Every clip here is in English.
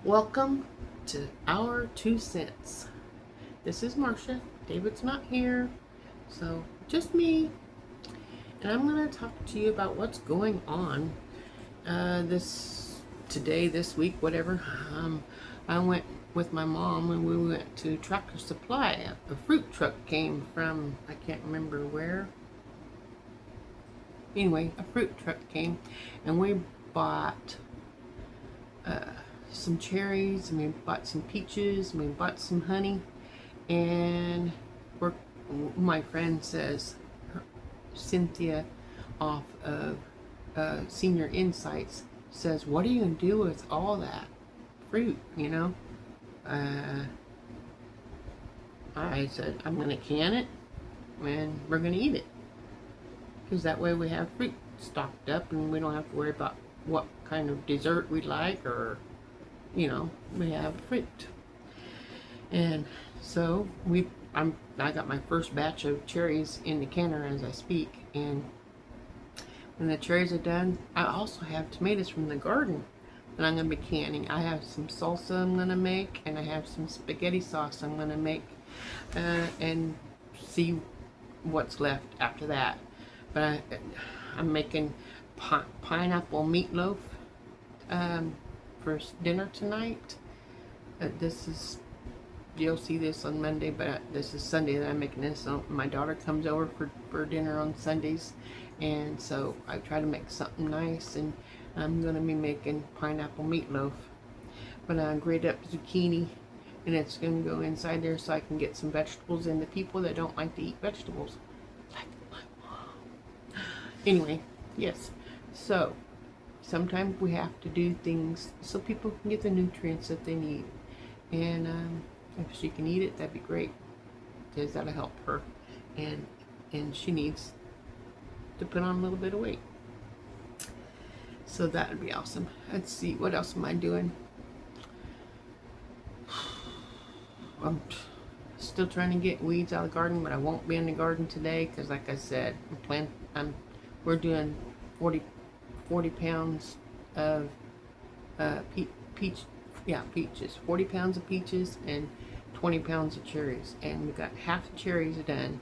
Welcome to our 2 cents. This is Marcia. David's not here, so just me. And I'm going to talk to you about what's going on this week, whatever. I went with my mom and we went to Tractor Supply. A fruit truck came from, I can't remember where. Anyway, a fruit truck came and we bought some cherries, and we bought some peaches, and we bought some honey, and my friend says, Cynthia off of Senior Insights says, what are you going to do with all that fruit, I said, I'm going to can it, and we're going to eat it, because that way we have fruit stocked up, and we don't have to worry about what kind of dessert we like, or we have fruit. And so I got my first batch of cherries in the canner as I speak, and when the cherries are done, I also have tomatoes from the garden that I'm going to be canning. I have some salsa I'm going to make, and I have some spaghetti sauce I'm going to make, and see what's left after that. But I'm making pineapple meatloaf for dinner tonight. You'll see this on Monday, but this is Sunday that I'm making this. So my daughter comes over for dinner on Sundays, and so I try to make something nice, and I'm going to be making pineapple meatloaf. But I grate up zucchini, and it's going to go inside there so I can get some vegetables in the people that don't like to eat vegetables. Like my mom. Anyway, yes. So sometimes we have to do things so people can get the nutrients that they need. And if she can eat it, that'd be great, because that'll help her. And she needs to put on a little bit of weight. So that would be awesome. Let's see, what else am I doing? I'm still trying to get weeds out of the garden, but I won't be in the garden today because, like I said, we're doing 40 pounds of peaches. 40 pounds of peaches and 20 pounds of cherries. And we got half the cherries done.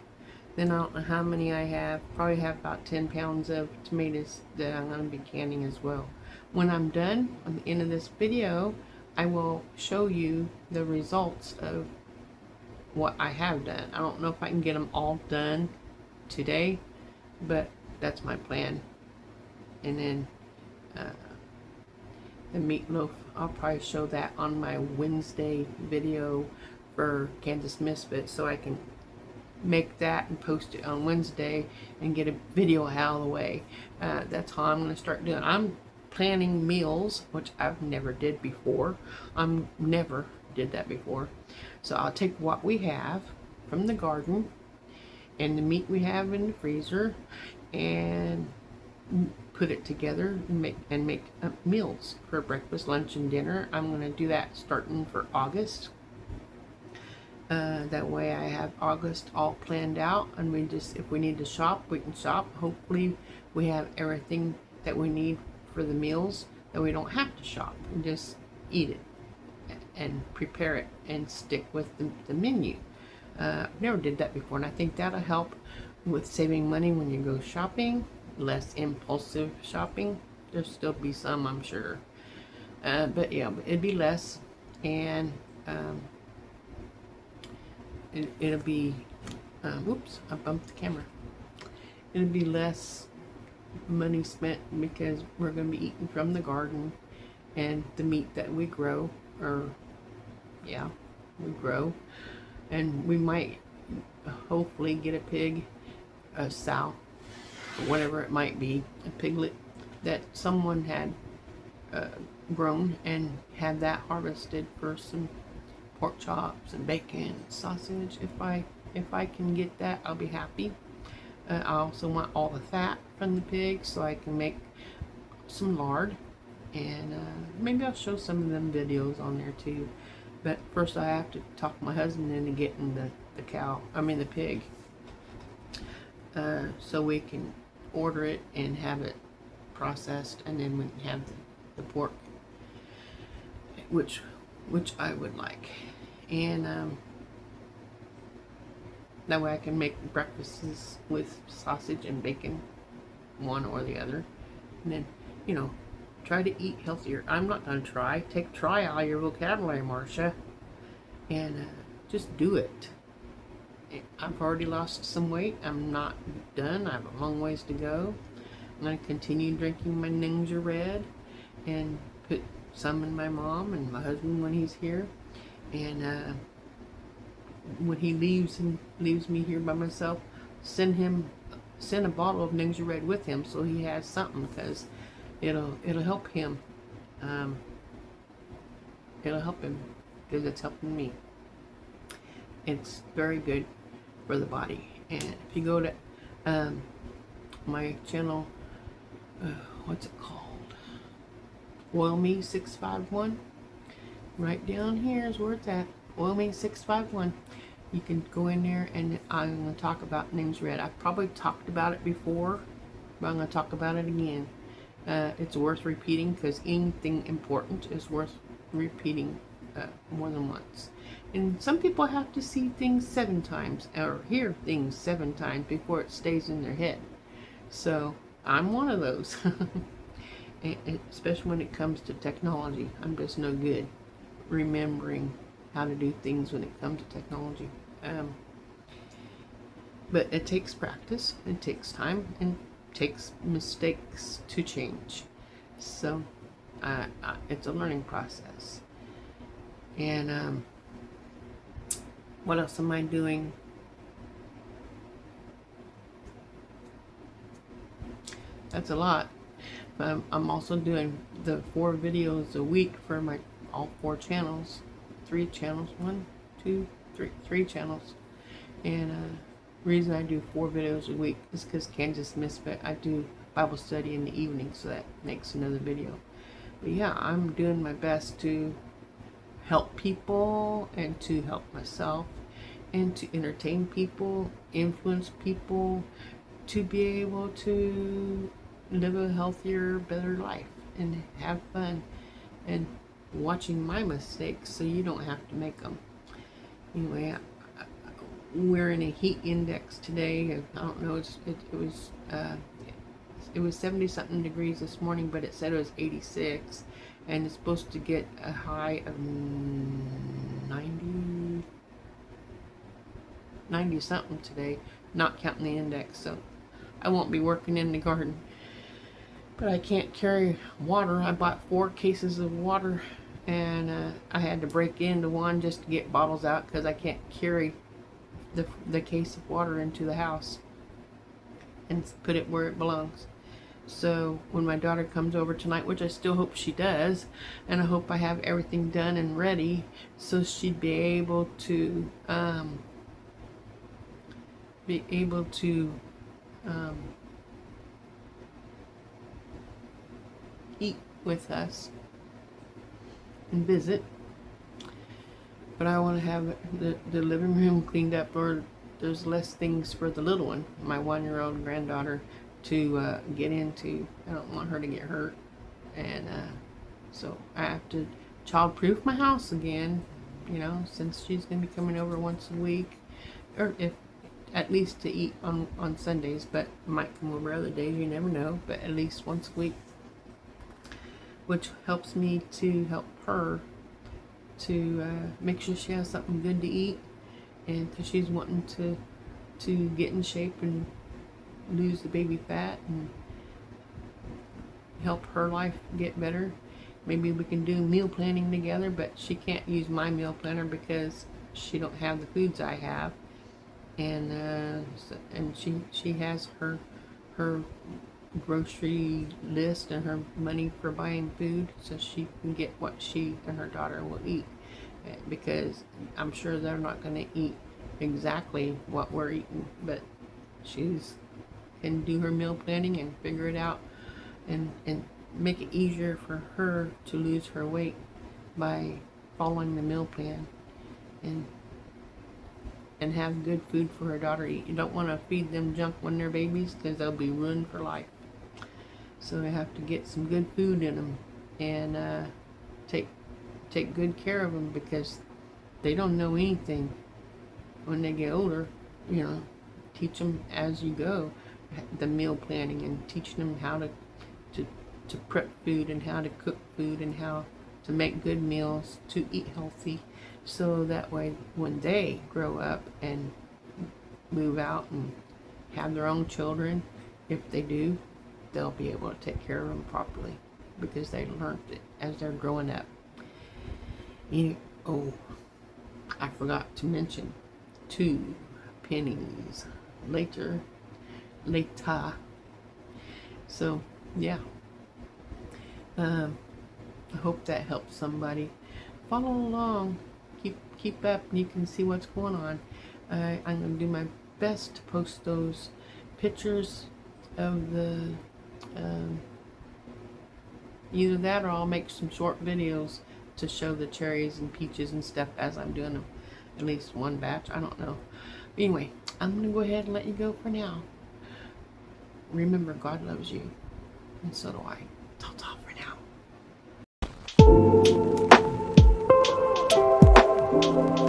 Then I don't know how many I have. Probably have about 10 pounds of tomatoes that I'm going to be canning as well. When I'm done, at the end of this video, I will show you the results of what I have done. I don't know if I can get them all done today, but that's my plan. And then the meatloaf, I'll probably show that on my Wednesday video for Kansas Misfit, so I can make that and post it on Wednesday and get a video out of the way. That's how I'm going to start doing. I'm planning meals, which I've never did before. Never did that before. So I'll take what we have from the garden and the meat we have in the freezer and put it together and make meals for breakfast, lunch, and dinner. I'm going to do that starting for August. That way I have August all planned out, and if we need to shop, we can shop. Hopefully we have everything that we need for the meals, that we don't have to shop and just eat it and prepare it and stick with the menu. Never did that before, and I think that'll help with saving money when you go shopping. Less impulsive shopping. There'll still be some, I'm sure, but yeah, it'd be less, and it'll be whoops, I bumped the camera. It'll be less money spent because we're going to be eating from the garden, and the meat that we grow, we grow, and we might hopefully get a pig, a sow, whatever it might be, a piglet that someone had grown, and have that harvested for some pork chops and bacon and sausage. If I can get that, I'll be happy. I also want all the fat from the pig so I can make some lard, and maybe I'll show some of them videos on there too. But first I have to talk my husband into getting the pig, so we can order it and have it processed, and then we can have the pork. which I would like, and that way I can make breakfasts with sausage and bacon, one or the other, and then, you know, try to eat healthier. I'm not gonna try. Take try out of your vocabulary, Marcia, and just do it. I've already lost some weight. I'm not done. I have a long ways to go. I'm going to continue drinking my Ninja Red and put some in my mom and my husband when he's here. And when he leaves me here by myself, send a bottle of Ninja Red with him so he has something, because it'll help him. It'll help him because it's helping me. It's very good for the body. And if you go to my channel, what's it called? Oil Me 651. Right down here is where it's at. Oil Me 651. You can go in there, and I'm going to talk about Ninja Red. I've probably talked about it before, but I'm going to talk about it again. It's worth repeating, because anything important is worth repeating more than once. And some people have to see things 7 times or hear things 7 times before it stays in their head. So I'm one of those. And especially when it comes to technology, I'm just no good remembering how to do things when it comes to technology. But it takes practice, it takes time, and it takes mistakes to change. So it's a learning process. And what else am I doing? That's a lot. I'm also doing the 4 videos a week for my all 4 channels, 3 channels, 1, 2, 3 channels. And reason I do 4 videos a week is because Kansas Misfit, I do Bible study in the evening, so that makes another video. But yeah, I'm doing my best to help people and to help myself and to entertain people, influence people, to be able to live a healthier, better life and have fun, and watching my mistakes so you don't have to make them. Anyway, we're in a heat index today. I don't know, it was 70 something degrees this morning, but it said it was 86, and it's supposed to get a high of 90 something today, not counting the index. So I won't be working in the garden, but I can't carry water. I bought 4 cases of water, and I had to break into one just to get bottles out, because I can't carry the case of water into the house and put it where it belongs. So when my daughter comes over tonight, which I still hope she does, and I hope I have everything done and ready so she'd be able to eat with us and visit. But I want to have the living room cleaned up, or there's less things for the little one, my 1-year-old granddaughter, to get into. I don't want her to get hurt, and so I have to child-proof my house again, you know, since she's going to be coming over once a week, or if at least to eat on Sundays, but might come over other days, you never know, but at least once a week, which helps me to help her to make sure she has something good to eat, and because she's wanting to get in shape and lose the baby fat and help her life get better. Maybe we can do meal planning together, but she can't use my meal planner because she don't have the foods I have, and she has her grocery list and her money for buying food, so she can get what she and her daughter will eat, because I'm sure they're not going to eat exactly what we're eating, but she's can do her meal planning and figure it out, and make it easier for her to lose her weight by following the meal plan, and have good food for her daughter to eat. You don't want to feed them junk when they're babies, because they'll be ruined for life. So we have to get some good food in them, and take take good care of them because they don't know anything when they get older. You know, teach them as you go, the meal planning, and teaching them how to prep food and how to cook food and how to make good meals, to eat healthy, so that way when they grow up and move out and have their own children, if they do, they'll be able to take care of them properly because they learned it as they're growing up. Oh, I forgot to mention 2 pennies later. So yeah, I hope that helps somebody. Follow along, keep up, and you can see what's going on. I'm gonna do my best to post those pictures of the either that or I'll make some short videos to show the cherries and peaches and stuff as I'm doing them. At least one batch, I don't know. Anyway, I'm gonna go ahead and let you go for now. Remember, God loves you, and so do I. Ta-ta for now.